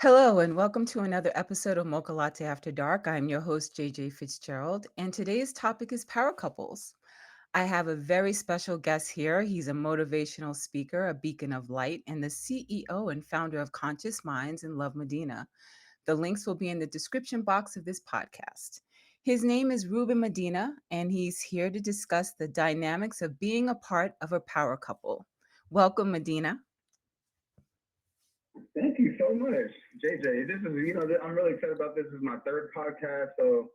Hello, and welcome to another episode of Mocha Latte After Dark. I'm your host, JJ Fitzgerald, and today's topic is power couples. I have a very special guest here. He's a motivational speaker, a beacon of light, and the CEO and founder of Conscious Minds in Love Medina. The links will be in the description box of this podcast. His name is Ruben Medina, and he's here to discuss the dynamics of being a part of a power couple. Welcome, Medina. Thank you so much, JJ. I'm really excited about this. This is my third podcast, so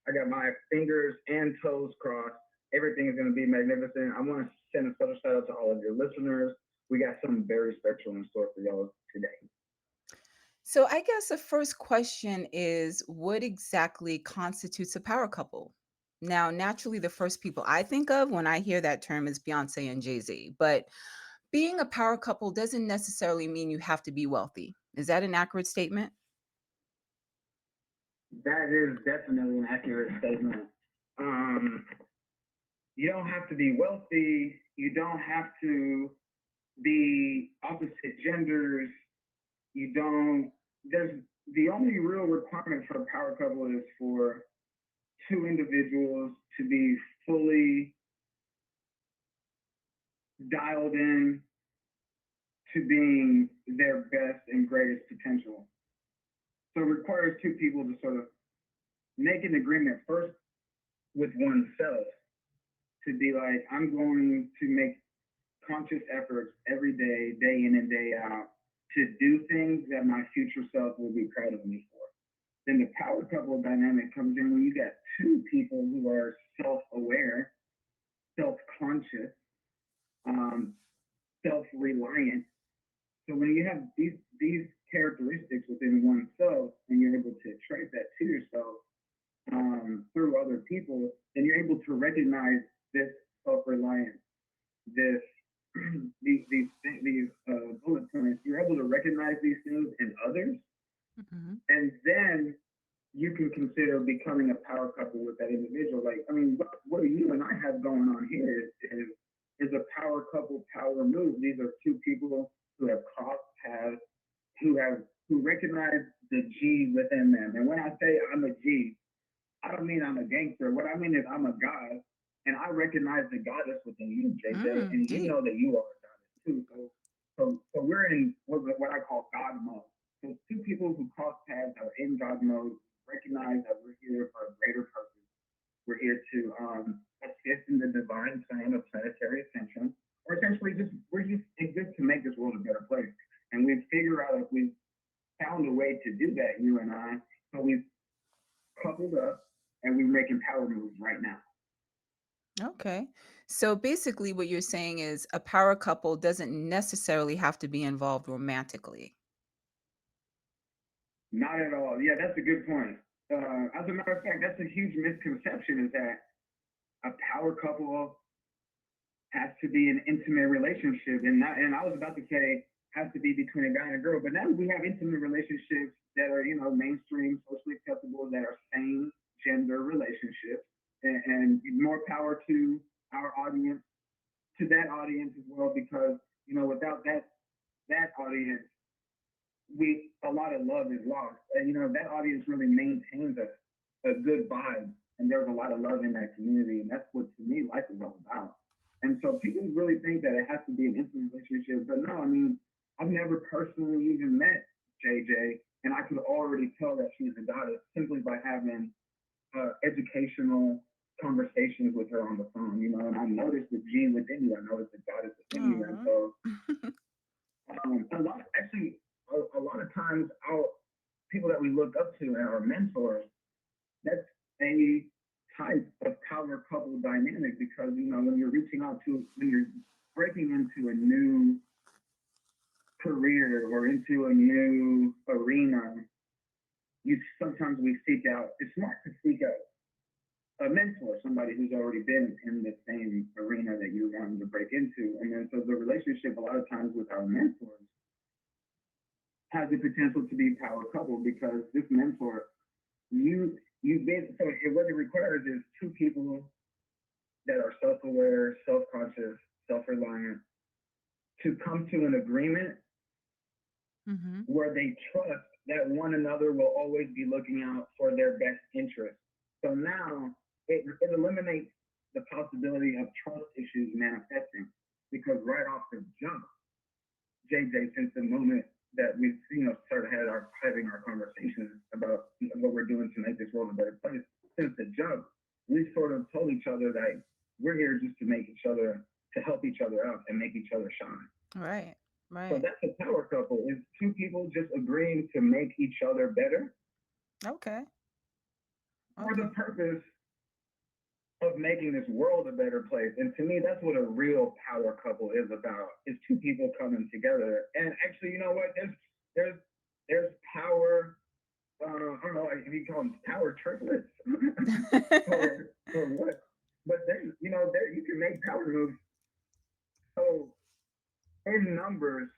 I got my fingers and toes crossed. Everything is going to be magnificent. I want to send a special shout out to all of your listeners. We got something very special in store for y'all today. So, I guess the first question is what exactly constitutes a power couple? Now, naturally, the first people I think of when I hear that term is Beyonce and Jay Z. But being a power couple doesn't necessarily mean you have to be wealthy. Is that an accurate statement? That is definitely an accurate statement. Um, you don't have to be wealthy. You don't have to be opposite genders. You don't. There's the only real requirement for a power couple is for two individuals to be fully dialed in to being their best and greatest potential. So it requires two people to sort of make an agreement first with oneself to be like, I'm going to make conscious efforts every day in and day out, to do things that my future self will be proud of me for. Then the power couple dynamic comes in when you got two people who are self aware, self conscious, um, self reliant. So when you have these characteristics within oneself and you're able to trace that to yourself through other people, then you're able to recognize this self-reliance, this these bullet points. You're able to recognize these things in others, Mhm. and then you can consider becoming a power couple with that individual. Like, I mean, what you and I have going on here is a power couple power move. These are two people who have crossed paths, who recognize the G within them. And when I say I'm a G, I don't mean I'm a gangster. What I mean is I'm a god, and I recognize the goddess within you, JJ, and you Deep. know that you are a goddess too. So we're in what I call God mode. So two people who cross paths are in God mode, recognize that we're here for a greater purpose. We're here to assist in the divine plan of planetary ascension, or essentially just we're just exist to make this world a better place. And we've figured out, we've found a way to do that, you and I. So we've coupled up and we're making power moves right now. Okay. So basically, what you're saying is a power couple doesn't necessarily have to be involved romantically. Not at all. Yeah, that's a good point. As a matter of fact, that's a huge misconception, is that a power couple has to be an intimate relationship, and I was about to say has to be between a guy and a girl, but now we have intimate relationships that are mainstream, socially acceptable, that are same gender relationships, and more power to our audience, to that audience as well, because without that audience, we a lot of love is lost, and that audience really maintains a good vibe, and there's a lot of love in that community, and that's what to me life is all about. And so people really think that it has to be an intimate relationship, but no, I mean, I've never personally even met JJ, and I could already tell that she's a goddess simply by having educational conversations with her on the phone, and I noticed the G within you, I noticed the goddess within you, and Oh. so actually, a lot of times our people that we look up to and our mentors, that's a type of power couple dynamic, because when you're reaching out to, when you're breaking into a new career or into a new arena, you sometimes we seek out. It's smart to seek out a mentor, somebody who's already been in the same arena that you're wanting to break into, and then so the relationship a lot of times with our mentors has the potential to be power couple, because this mentor, you've been, so what it requires is two people that are self-aware, self-conscious, self-reliant, to come to an agreement Mhm. where they trust that one another will always be looking out for their best interest. So now it eliminates the possibility of trust issues manifesting because right off the jump, JJ, since the moment that we started having our conversations about what we're doing to make this world a better place, since the jump, we sort of told each other that we're here just to make each other to help each other out and make each other shine. Right. So Right. that's a power couple is two people just agreeing to make each other better Okay. for the Okay. purpose of making this world a better place. And to me, that's what a real power couple is about: is two people coming together. And actually, you know what? There's there's power. I don't know if you call them power triplets or what. But there you can make power moves. So in numbers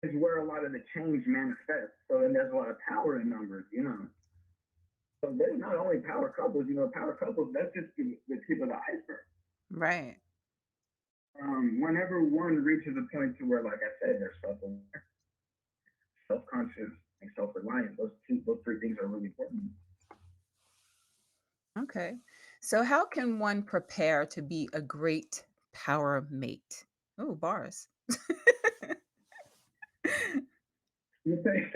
is where a lot of the change manifests. So then there's a lot of power in numbers. So there's not only power couples, power couples, that's just the tip of the iceberg. Right. Whenever one reaches a point to where, like I said, they're self-aware, self-conscious, and self-reliant, those three things are really important. Okay. So how can one prepare to be a great power mate? Oh, bars. You say,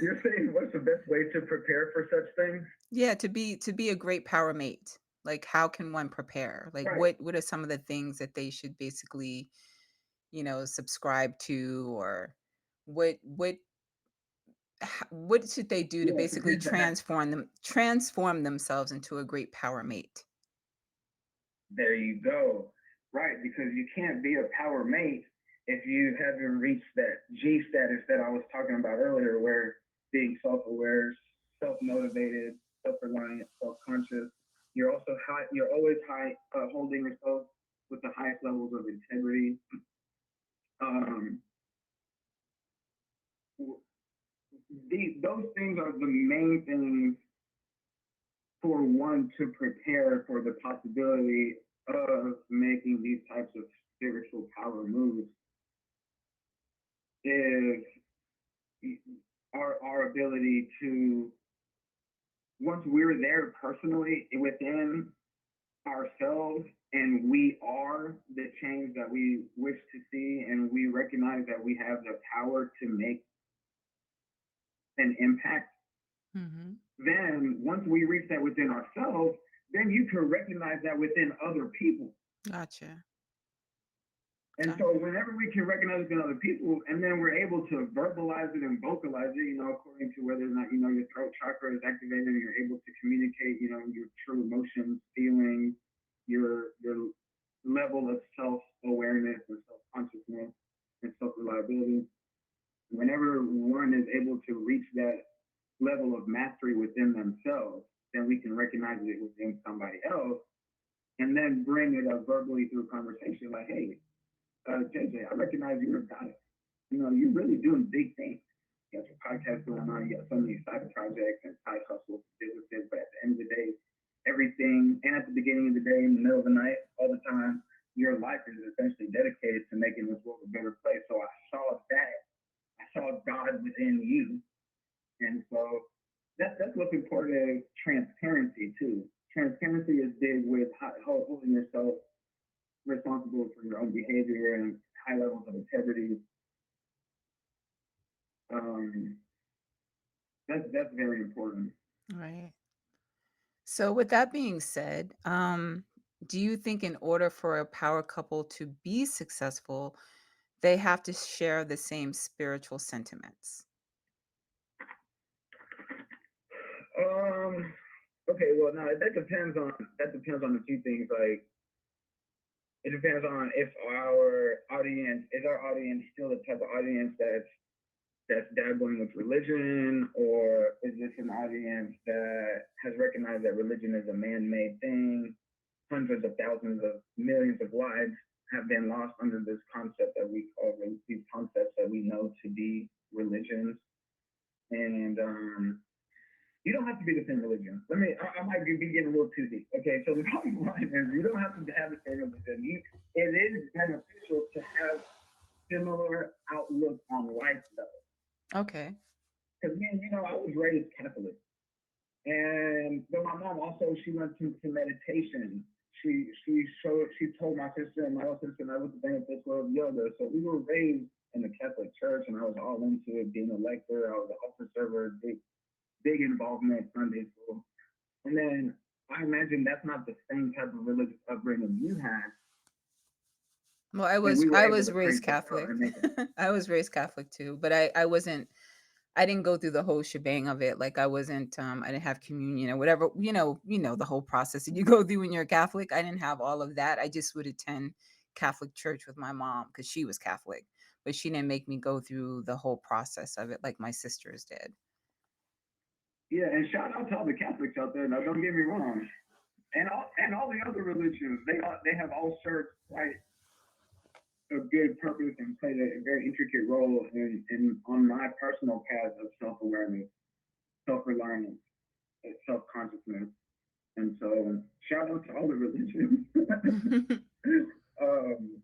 you're saying what's the best way to prepare for such things? Yeah, to be a great power mate. Like how can one prepare? Like Right. what are some of the things that they should basically, subscribe to, or what what should they do to basically Yeah. transform themselves into a great power mate? There you go. Right, because you can't be a power mate if you haven't reached that G status that I was talking about earlier, where being self-aware, self-motivated, self-reliant, self-conscious. You're also high. You're always high, holding yourself with the highest levels of integrity. Um, those things are the main things for one to prepare for the possibility of making these types of spiritual power moves is our ability to, once we're there personally within ourselves and we are the change that we wish to see and we recognize that we have the power to make an impact, Mhm. then once we reach that within ourselves, then you can recognize that within other people. Gotcha. And so whenever we can recognize it in other people, and then we're able to verbalize it and vocalize it, according to whether or not, your throat chakra is activated and you're able to communicate, your true emotions, feelings, your level of self-awareness and self-consciousness and self-reliability. Whenever one is able to reach that level of mastery within themselves, then we can recognize it within somebody else and then bring it up verbally through conversation like, hey, JJ, I recognize you're a goddess. You're really doing big things. You got your podcast going on, you got so many side projects and side hustles, businesses, but at the end of the day, everything, and at the beginning of the day, in the middle of the night, all the time, your life is essentially dedicated to making this world a better place. So I saw that. I saw God within you. And so that's what's important is transparency too. Transparency is big with holding yourself responsible for your own behavior and high levels of integrity. Um, that's very important. Right. So with that being said, do you think in order for a power couple to be successful, they have to share the same spiritual sentiments? Um, okay, well, now that depends on a few things. Like it depends on if our audience still the type of audience that's dabbling with religion, or is this an audience that has recognized that religion is a man-made thing? Hundreds of thousands of millions of lives have been lost under this concept that we call these concepts that we know to be religions. And you don't have to be the same religion. I might be getting a little too deep. Okay, so the bottom line is you don't have to have the same religion. It is beneficial to have similar outlook on Okay. Because man, I was raised Catholic, and but my mom also she went to meditation. She told my sister and my other sister and I was the benefits of yoga. So we were raised in the Catholic Church, and I was all into it. Being a lector, I was an altar server, big involvement in Sunday school. And then I imagine that's not the same type of religious upbringing you had, Well, I and was we were I able was to raised pray for her Catholic. and make it. I was raised Catholic too, but I wasn't I didn't go through the whole shebang of it. Like I wasn't I didn't have communion or whatever, the whole process that you go through when you're a Catholic. I didn't have all of that. I just would attend Catholic church with my mom because she was Catholic, but she didn't make me go through the whole process of it like my sisters did. Yeah, and shout out to all the Catholics out there. Now, don't get me wrong, and all the other religions, they have all served quite a good purpose and played a very intricate role in on my personal path of self awareness, self reliance, self consciousness. And so, shout out to all the religions. um,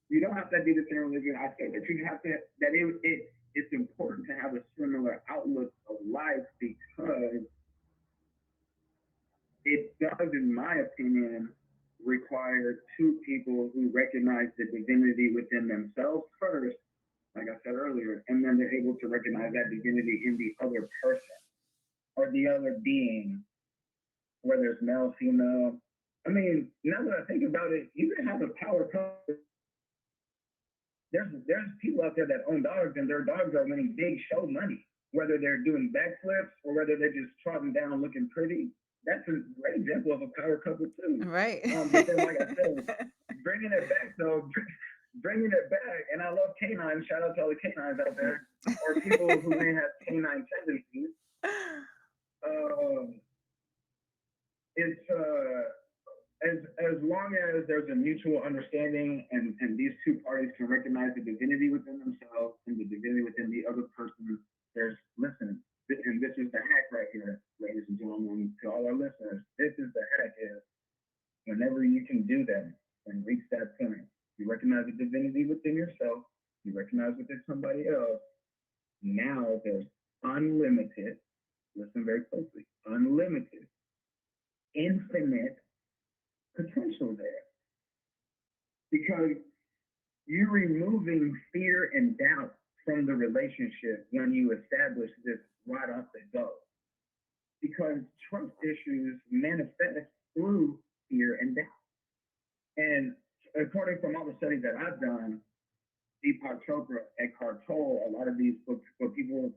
you don't have to be the same religion. I say that you have to that it's important to have a similar outlook of life because it does, in my opinion, require two people who recognize the divinity within themselves first, like I said earlier, and then they're able to recognize that divinity in the other person or the other being, whether it's male, female. I mean, now that I think about it, you can have a power couple. There's people out there that own dogs and their dogs are winning big show money, whether they're doing backflips or whether they're just trotting down looking pretty. That's a great example of a power couple too. Right. But then, like I said, bringing it back though, bringing it back, and I love canines. Shout out to all the canines out there, or people who may have canine tendencies. Um, it's as long as there's a mutual understanding and these two parties can recognize the divinity within themselves and the divinity within the other person, there's listen, and this is the hack right here, ladies and gentlemen, to all our listeners. This is the hack is whenever you can do that and reach that point, you recognize the divinity within yourself, you recognize within somebody else. Now there's unlimited, listen very closely, unlimited, infinite potential there because you're removing fear and doubt from the relationship when you establish this right off the go. Because trust issues manifest through fear and doubt. And according from all the studies that I've done, Deepak Chopra, Eckhart Tolle, a lot of these books, what people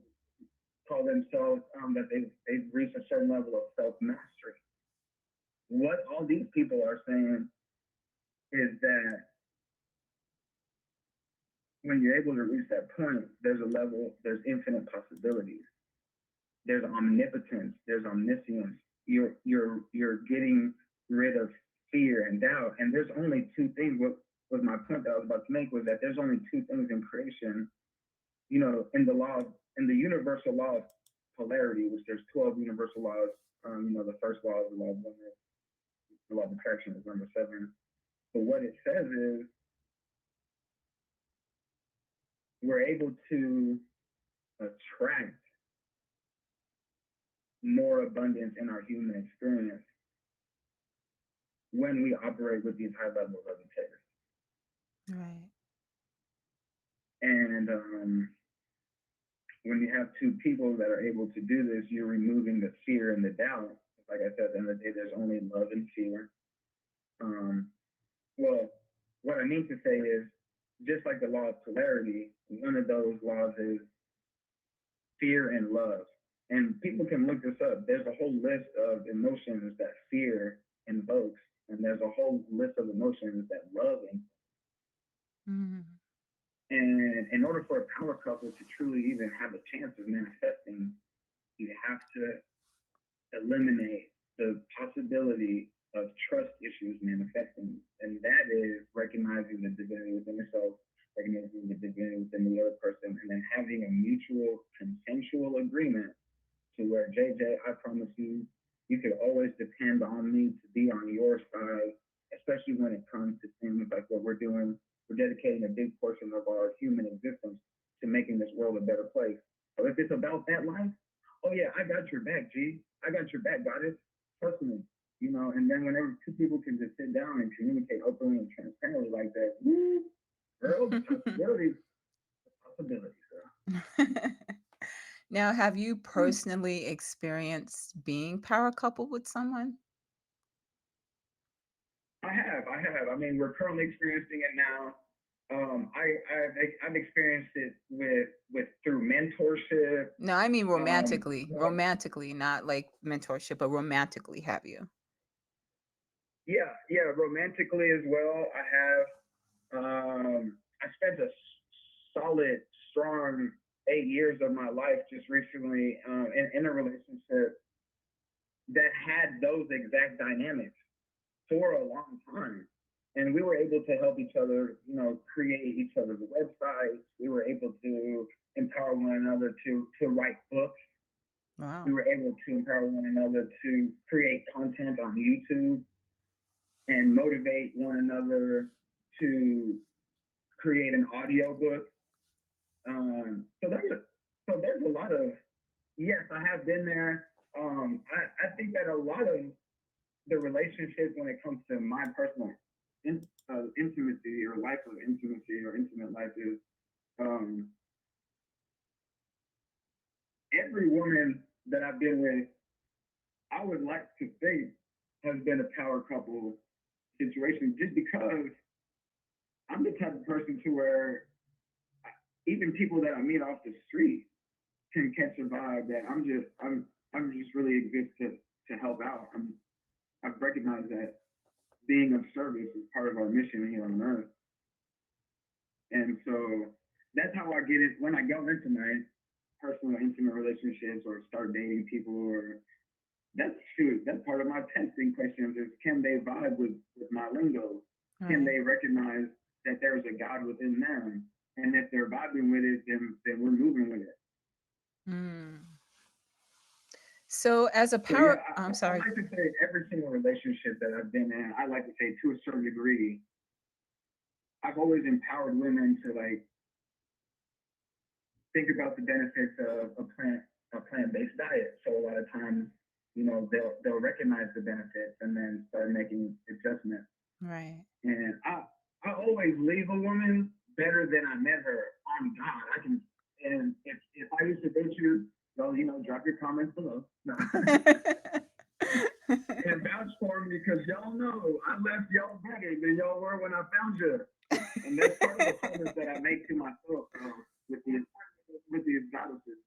call themselves that they've reached a certain level of self mastery. What all these people are saying is that when you're able to reach that point, there's a level, there's infinite possibilities. There's omnipotence, there's omniscience. You're getting rid of fear and doubt. And there's only two things. What was my point that I was about to make was that there's only two things in creation, in the law, in the universal law of polarity, which there's 12 universal laws. The first law is the law of oneness, the law of attraction is number 7. But what it says is we're able to attract more abundance in our human experience when we operate with these high levels of integrity. Right. And when you have two people that are able to do this, you're removing the fear and the doubt. Like I said, at the end of the day, there's only love and fear. Well, what I mean to say is, just like the law of polarity, one of those laws is fear and love. And people can look this up. There's a whole list of emotions that fear invokes, and there's a whole list of emotions that love invokes. Mm. And in order for a power couple to truly even have a chance of manifesting, you have to eliminate the possibility of trust issues manifesting. And that is recognizing the divinity within yourself, recognizing the divinity within the other person, and then having a mutual consensual agreement to where, JJ, I promise you, you could always depend on me to be on your side, especially when it comes to things like what we're doing. We're dedicating a big portion of our human existence to making this world a better place. So if it's about that life, oh yeah, I got your back, G. I got your back, goddess. Trust me. And then whenever two people can just sit down and communicate openly and transparently like that, woo, girl, possibilities, girl. Now, have you Mm. personally experienced being power couple with someone? I have. I mean, we're currently experiencing it now. I've experienced it with through mentorship. No, I mean Um, romantically. Romantically, not like mentorship, but romantically, have you? yeah, yeah, romantically as well. I spent a solid, strong 8 years of my life just recently in a relationship that had those exact dynamics for a long time. And we were able to help each other, create each other's websites. We were able to empower one another to write books. We Wow. were able to empower one another to create content on YouTube and motivate one another to create an audio book. So there's a lot of, yes, I have been there. I think that a lot of the relationship when it comes to my personal intimacy or life of intimacy or intimate life is um, every woman that I've been with, I would like to think has been a power couple situation just because I'm the type of person to where even people that I meet off the street can catch a vibe that I'm just really exist to help out. I've recognized that being of service is part of our mission here on earth. And so that's how I get it when I go into my personal intimate relationships or start dating people or that's part of my testing questions is can they vibe with my lingo? Can Right. they recognize that there's a God within them? And if they're vibing with it, then we're moving with it. Mm. So as a So yeah, power I'm I sorry. like to say every single relationship that I've been in, I like to say to a certain degree, I've always empowered women to like think about the benefits of a plant-based diet. So a lot of times, they'll recognize the benefits and then start making adjustments. Right. And I always leave a woman better than I met her. On God, I can. And if I used to date you, well, drop your comments below. No. And vouch for me because y'all know I left y'all better than y'all were when I found you. And that's part of the promise that I make to myself with the goddesses.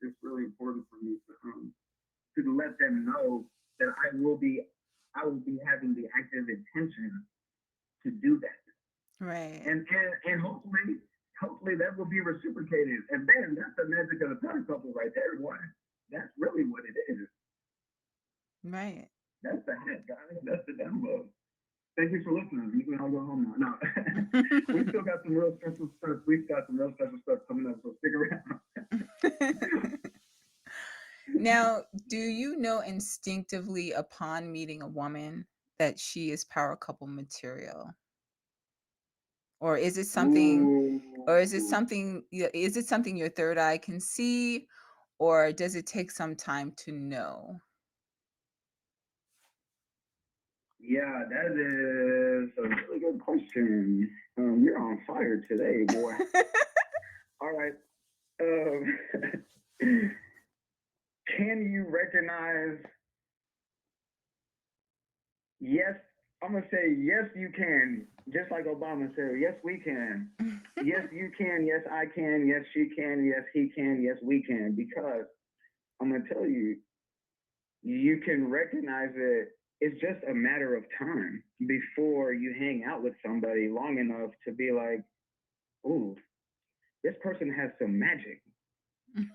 It's really important for me to let them know that I will be having the active intention to do that, Right. and hopefully that will be reciprocated, and then that's the magic of the power couple right there, boy. That's really what it is. Right. That's the hat, guys. That's the download. Thank you for listening. You can all go home now. No, we still got some real special stuff. We've got some real special stuff coming up, so stick around. Now, do you know instinctively upon meeting a woman that she is power couple material? Or is it something or is it Ooh. something is it something your third eye can see or does it take some time to know? Yeah, that is a really good question. You're on fire today, boy. All right. Um, can you recognize? Yes, I'm gonna say yes. You can, just like Obama said. Yes, we can. Yes, you can. Yes, I can. Yes, she can. Yes, he can. Yes, we can. Because I'm gonna tell you, you can recognize it. It's just a matter of time before you hang out with somebody long enough to be like, "Ooh, this person has some magic,"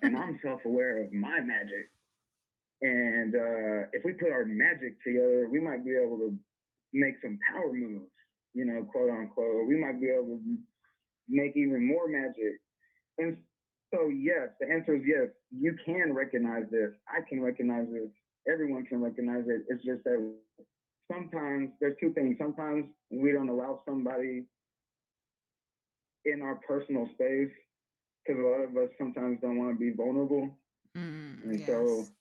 and I'm self-aware of my magic. And if we put our magic together, we might be able to make some power moves, quote unquote. We might be able to make even more magic. And so, yes, the answer is yes. You can recognize this. I can recognize this. Everyone can recognize it. It's just that sometimes there's two things. Sometimes we don't allow somebody in our personal space because a lot of us sometimes don't want to be vulnerable, and so Yes.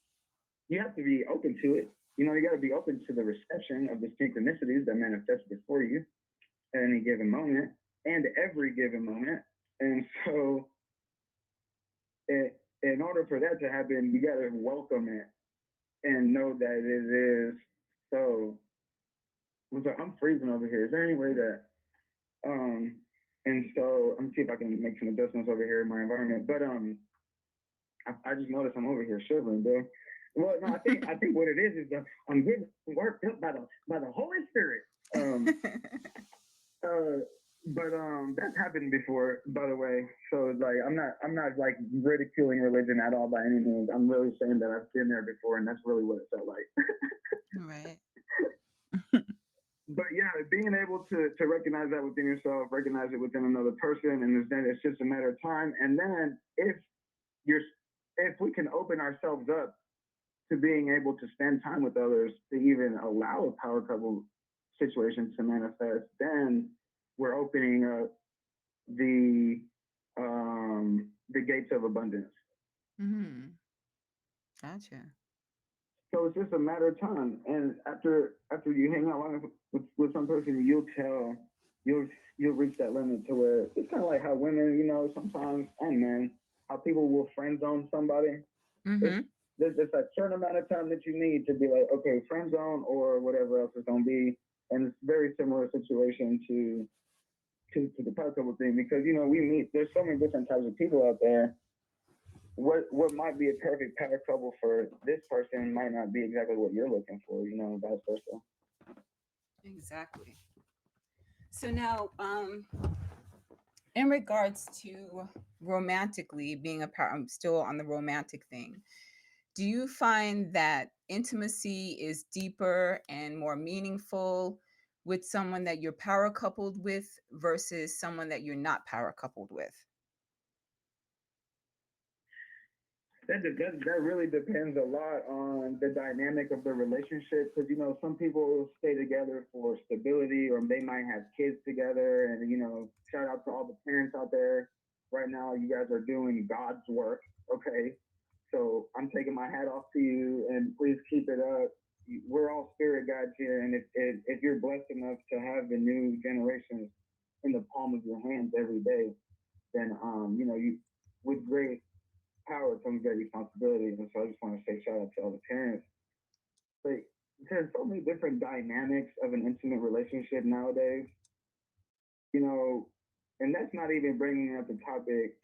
you have to be open to it. You know, you got to be open to the reception of the synchronicities that manifest before you at any given moment and every given moment. And so, in order for that to happen, you got to welcome it and know that it is so. So I'm freezing over here. Is there any way that um and so I'm gonna see if I can make some adjustments over here in my environment. But I just noticed I'm over here shivering, bro. Well, no, I think what it is that I'm getting worked up by the Holy Spirit. Um, uh, but that's happened before, by the way. So like I'm not like ridiculing religion at all by any means. I'm really saying that I've been there before, and that's really what it felt like. Right. But yeah, being able to recognize that within yourself, recognize it within another person, and then it's just a matter of time. And then you're if we can open ourselves up to being able to spend time with others to even allow a power couple situation to manifest, then we're opening up the gates of abundance. Hmm. Gotcha. So it's just a matter of time. And after you hang out long enough with some person, you'll you'll reach that limit to where it's kind of like how women, sometimes and men, how people will friend zone somebody. It's Mm-hmm. there's just a certain amount of time that you need to be like, okay, friend zone or whatever else it's gonna be. And it's very similar situation to the power couple thing because we meet. There's so many different types of people out there. What might be a perfect power couple for this person might not be exactly what you're looking for. And vice versa. Exactly. So now, in regards to romantically being a part, I'm still on the romantic thing. Do you find that intimacy is deeper and more meaningful with someone that you're power coupled with versus someone that you're not power coupled with? That really depends a lot on the dynamic of the relationship because some people stay together for stability or they might have kids together and shout out to all the parents out there right now. You guys are doing God's work. Okay, so I'm taking my hat off to you and please keep it up. We're all spirit guides here, and if you're blessed enough to have the new generations in the palm of your hands every day, then you with great power comes great responsibility. And so I just want to say shout out to all the parents. But there's so many different dynamics of an intimate relationship nowadays, you know, and that's not even bringing up the topic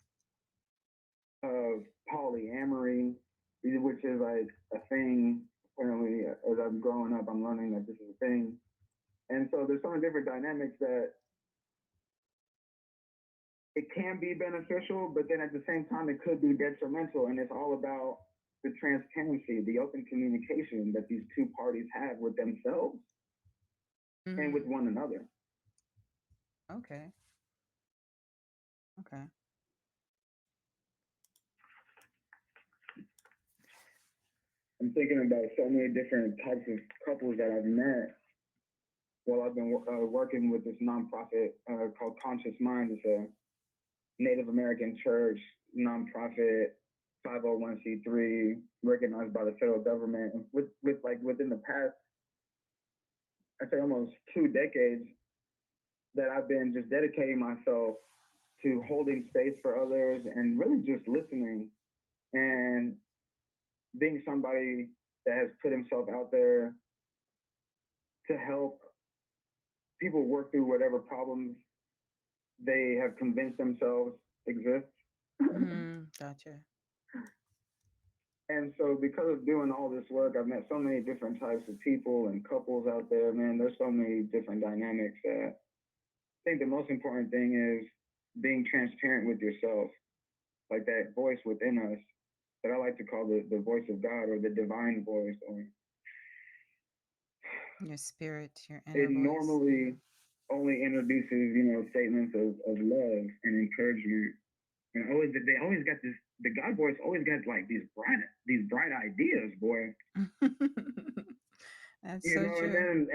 of polyamory, which is like a thing. Apparently, as I'm growing up, I'm learning that this is a thing. And so there's so many different dynamics that it can be beneficial, but then at the same time, it could be detrimental. And it's all about the transparency, the open communication that these two parties have with themselves and with Mm, one another. okay. Okay. I'm thinking about so many different types of couples that I've met while I've been working with this nonprofit called Conscious Mind. It's a Native American church nonprofit 501c3 recognized by the federal government. With like within the past, I'd say almost 2 decades, that I've been just dedicating myself to holding space for others and really just listening and being somebody that has put himself out there to help people work through whatever problems they have convinced themselves exist. Gotcha. And so, because of doing all this work, I've met so many different types of people and couples out there. Man, there's so many different dynamics that I think the most important thing is being transparent with yourself, like that voice within us that I like to call the voice of God or the divine voice. Or Your spirit, your it inner voice. normally only introduces, statements of love and encouragement. And they always got this. The God voice always got like these bright ideas, boy. That's so And true. then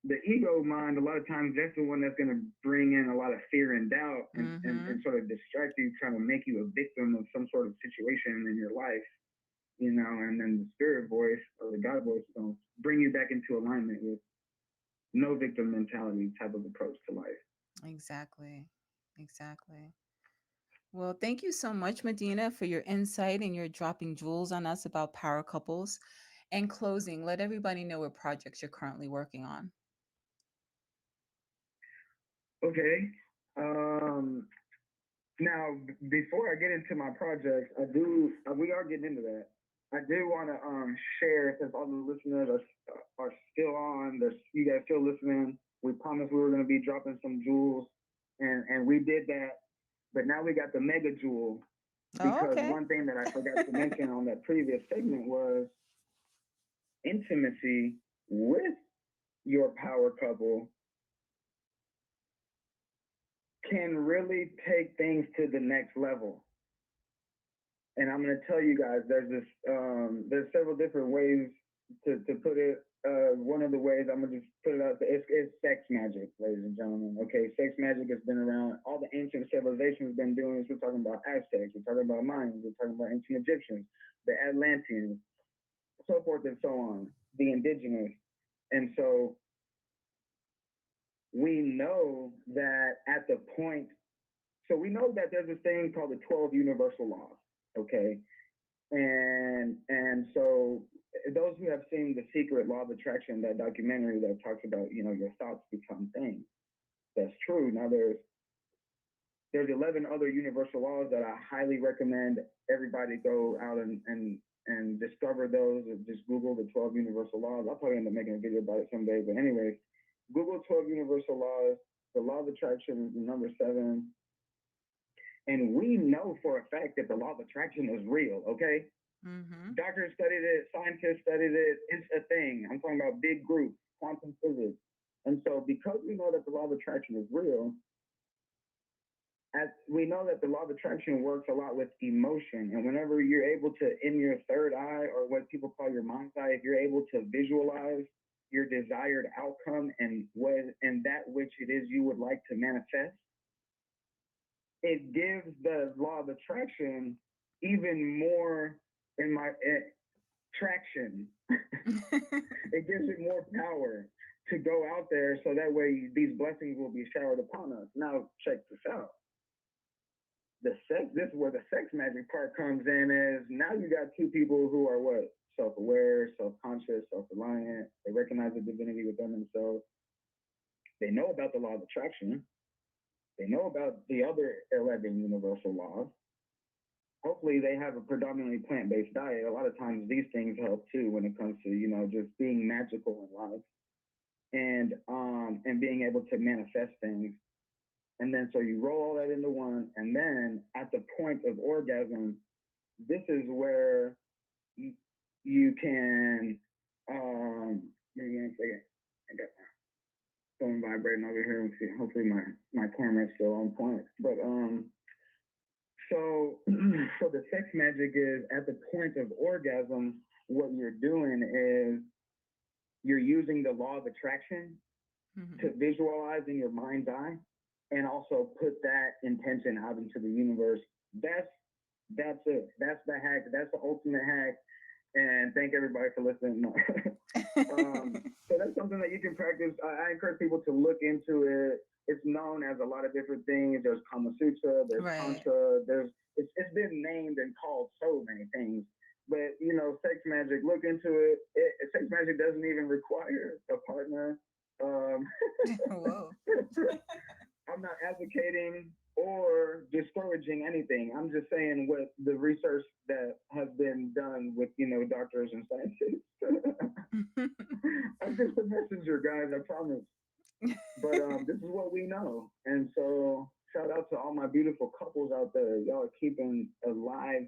the ego mind, a lot of times that's the one that's going to bring in a lot of fear and doubt and Mm-hmm. sort of distract you, trying to make you a victim of some sort of situation in your life, and then the spirit voice or the God voice is going to bring you back into alignment with no victim mentality type of approach to life. Exactly. Exactly. Well, thank you so much, Medina, for your insight and your dropping jewels on us about power couples. And closing, let everybody know what projects you're currently working on. Okay. Um, Now, before I get into my projects, I do. We are getting into that. I do want to share, since all the listeners are still on. You guys still listening. We promised we were going to be dropping some jewels, and we did that. But now we got the mega jewel, Oh, because okay. one thing that I forgot to mention on that previous segment was intimacy with your power couple can really take things to the next level. And I'm going to tell you guys, there's several different ways to put it. One of the ways I'm gonna just put it out there, it's sex magic, ladies and gentlemen. Okay, sex magic has been around. All the ancient civilizations have been doing this. We're talking about Aztecs, we're talking about Mayans, we're talking about ancient Egyptians, the Atlanteans, so forth and so on, the indigenous. And so we know that at the point, so we know that there's this thing called the 12 universal laws. Okay, and so those who have seen The Secret, Law of Attraction, that documentary that talks about, your thoughts become things, that's true. Now there's 11 other universal laws that I highly recommend everybody go out and discover those, or just Google the 12 universal laws. I'll probably end up making a video about it someday, but anyway, Google 12 universal laws. The law of attraction is number 7. And we know for a fact that the law of attraction is real, okay? Mm-hmm. Doctors studied it, scientists studied it. It's a thing. I'm talking about big groups, quantum physics. And so, because we know that the law of attraction is real, as we know that the law of attraction works a lot with emotion. And whenever you're able to, in your third eye, or what people call your mind's eye, if you're able to visualize your desired outcome and that which it is you would like to manifest, it gives the law of attraction even more in my traction. It gives it more power to go out there, so that way these blessings will be showered upon us. Now, check this out. This is where the sex magic part comes in, is now you got two people who are what? Self-aware, self-conscious, self-reliant. They recognize the divinity within themselves. They know about the law of attraction. They know about the other 11 universal laws. Hopefully they have a predominantly plant-based diet. A lot of times these things help too when it comes to, just being magical in life, and being able to manifest things. And then so you roll all that into one, and then at the point of orgasm, this is where you, you can give me one second. I got my phone vibrating over here. Hopefully my camera is still on point. But so so the sex magic is at the point of orgasm, what you're doing is you're using the law of attraction Mm-hmm. to visualize in your mind's eye, and also put that intention out into the universe. That's it. That's the hack. That's the ultimate hack. And thank everybody for listening. So that's something that you can practice. I encourage people to look into it. It's known as a lot of different things. There's Kama Sutra, there's Right. Tantra, it's been named and called so many things. But sex magic, look into it. Sex magic doesn't even require a partner. Um, Whoa. I'm not advocating or discouraging anything. I'm just saying what the research that has been done with, doctors and scientists. I'm just a messenger, guys, I promise. But this is what we know. And so shout out to all my beautiful couples out there. Y'all are keeping alive,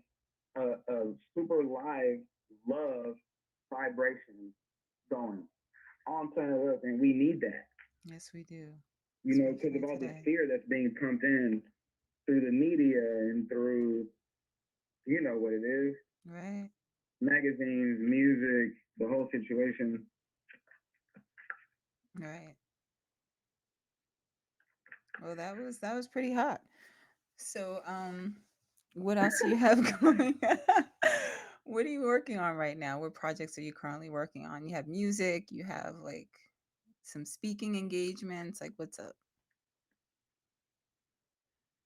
a super live love vibration going on planet Earth. And we need that, Yes, we do. because Especially of all this today. fear that's being pumped in through the media and through, what it is, Right. magazines, music, the whole situation. Right. Well, that was pretty hot. So, what else do you have going? What are you working on right now? What projects are you currently working on? You have music, you have like some speaking engagements. Like, what's up?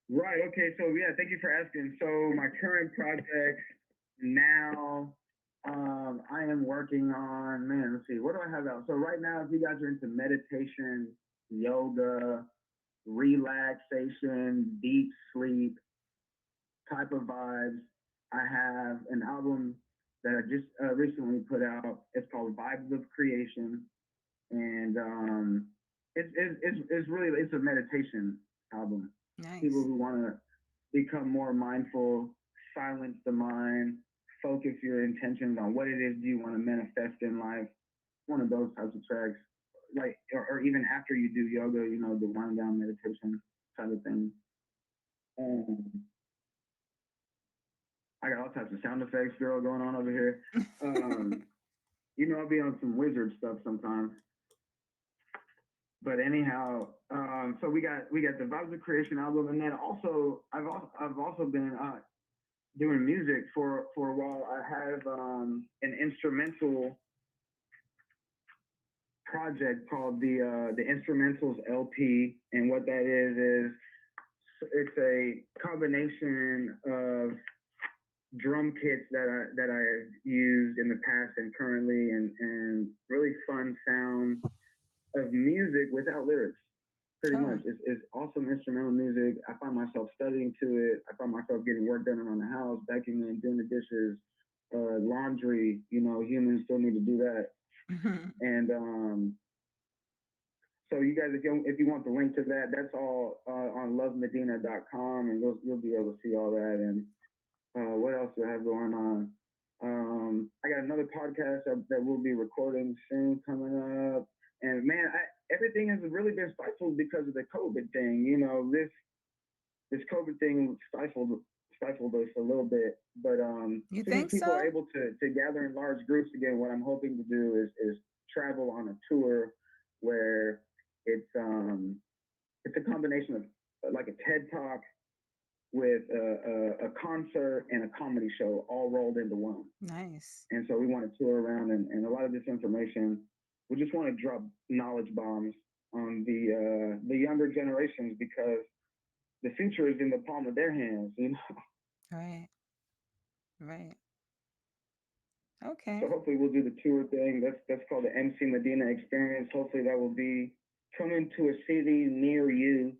Right. Okay. So yeah, thank you for asking. So my current project now, I am working on. Man, let's see. What do I have out? So right now, if you guys are into meditation, yoga, relaxation, deep sleep type of vibes, I have an album that I just recently put out. It's called Vibes of Creation, and it's really it's a meditation album. People Nice. who want to become more mindful, silence the mind, focus your intentions on what it is you want to manifest in life. One of those types of tracks, like or even after you do yoga, you know, the wind down meditation type of thing. Um, I got all types of sound effects, girl, going on over here. Um, you know, I'll be on some wizard stuff sometimes. But anyhow, so we got the Vibes of Creation album, and then also I've also been doing music for a while. I have an instrumental project called the Instrumentals LP, and what that is it's a combination of drum kits that I've used in the past and currently, and really fun sounds of music without lyrics. Pretty much, Oh, it's awesome instrumental music. I find myself studying to it. I find myself getting work done around the house, vacuuming, doing the dishes, laundry. You know, humans still need to do that. And so you guys, if you want the link to that, that's all on lovemedina.com, and you'll be able to see all that. And what else do I have going on? I got another podcast that we'll be recording soon coming up. And man, everything has really been stifled because of the COVID thing. You know, this COVID thing stifled us a little bit. But you as soon as think people are so? able to gather in large groups again, what I'm hoping to do is travel on a tour where it's um it's a combination of like a TED talk with a concert and a comedy show all rolled into one. Nice. And so we want to tour around, and a lot of this information, we just want to drop knowledge bombs on the younger generations, because the future is in the palm of their hands, you know. Right. Right. So Okay. hopefully we'll do the tour thing. That's called the MC Medina Experience. Hopefully that will be coming to a city near you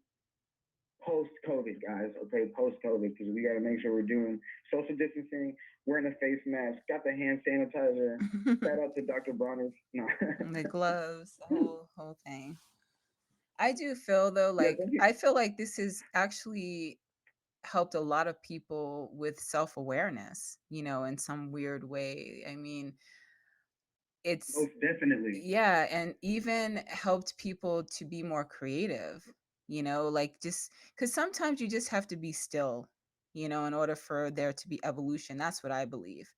post COVID, guys. Okay, post COVID, because we got to make sure we're doing social distancing, wearing a face mask, got the hand sanitizer. Shout out to Dr. Bronner. No. The gloves, the whole thing. I do feel though, Yeah, like thank you. I feel like this has actually helped a lot of people with self-awareness, in some weird way. I mean, it's Most definitely. yeah, and even helped people to be more creative, like just because sometimes you just have to be still, in order for there to be evolution. That's what I believe,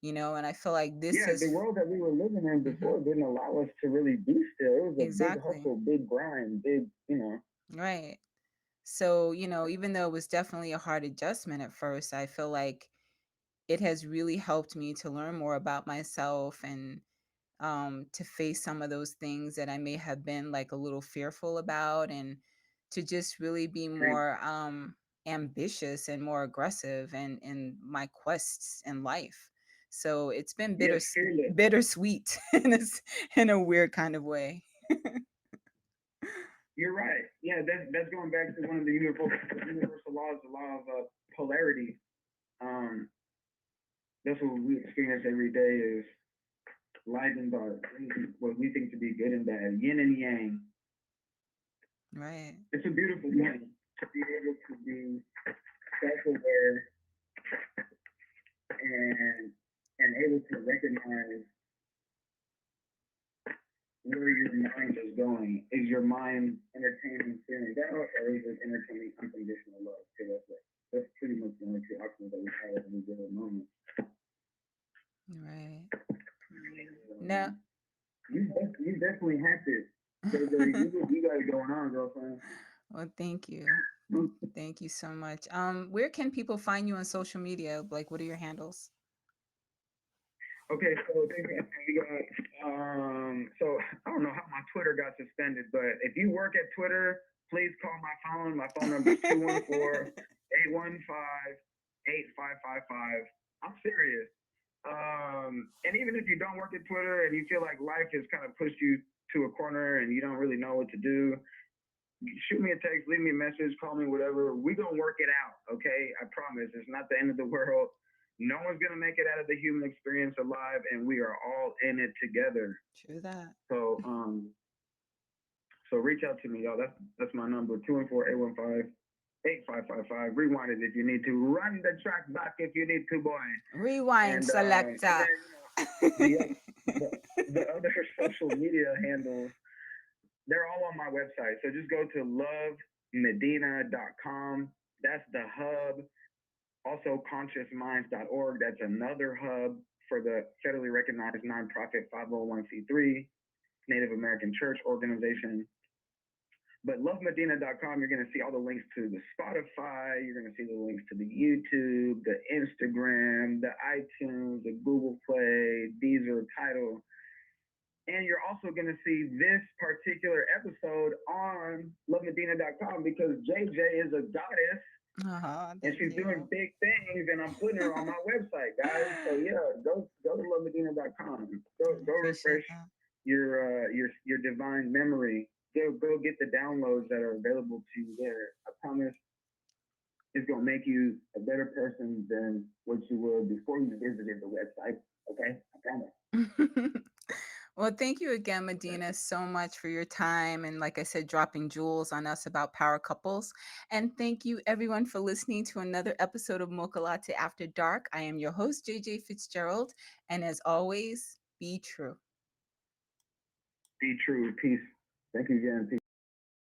and I feel like this Yeah, has the world that we were living in Mhm, before didn't allow us to really be still. It was a big exactly. hustle, big grind, big, you know. Right. So, even though it was definitely a hard adjustment at first, I feel like it has really helped me to learn more about myself and to face some of those things that I may have been like a little fearful about, and to just really be Preach. more ambitious and more aggressive in my quests in life. So it's been Yes, fearless. bittersweet in a weird kind of way. You're right. Yeah, that's going back to one of the universal laws, the law of polarity. Um, that's what we experience every day is light and dark, what we think to be good and bad, yin and yang. Right. It's a beautiful thing to be able to be self-aware and able to recognize where your mind is going. Is your mind entertaining feelings, or is it entertaining unconditional love? Okay, that's pretty much the only two options that we have at any given moment. Right. Now, Um, you definitely have to. JJ, you got it going on, girlfriend. Well, thank you. Thank you so much. Where can people find you on social media? Like, what are your handles? Okay, so we got so I don't know how my Twitter got suspended, but if you work at Twitter, please call my phone. My phone number is 214-815-8555. I'm serious. And even if you don't work at Twitter and you feel like life has kind of pushed you to a corner and you don't really know what to do, shoot me a text, leave me a message, call me, whatever. We gonna work it out, okay? I promise. It's not the end of the world. No one's gonna make it out of the human experience alive, and we are all in it together. True that. So, so reach out to me, y'all. That's my number: 214-815-8555. Rewind it if you need to. Run the track back if you need to, boy. Rewind And selector. then the the other social media handles, they're all on my website. So just go to lovemedina.com. That's the hub. Also, consciousminds.org. That's another hub for the federally recognized nonprofit 501c3 Native American Church organization. But lovemedina.com, you're going to see all the links to the Spotify. You're going to see the links to the YouTube, the Instagram, the iTunes, the Google Play, Deezer, Tidal. And you're also going to see this particular episode on lovemedina.com because JJ is a goddess and Thank she's doing you. big things, and I'm putting her on my website, guys. So yeah, go to lovemedina.com. Go Appreciate refresh that. your divine memory. Go get the downloads that are available to you there. I promise it's gonna make you a better person than what you were before you visited the website. Okay, I promise. Well, thank you again, Medina, so much for your time. And like I said, dropping jewels on us about power couples. And thank you, everyone, for listening to another episode of Mocha Latte After Dark. I am your host, JJ Fitzgerald. And as always, be true. Be true. Peace. Thank you again. Peace.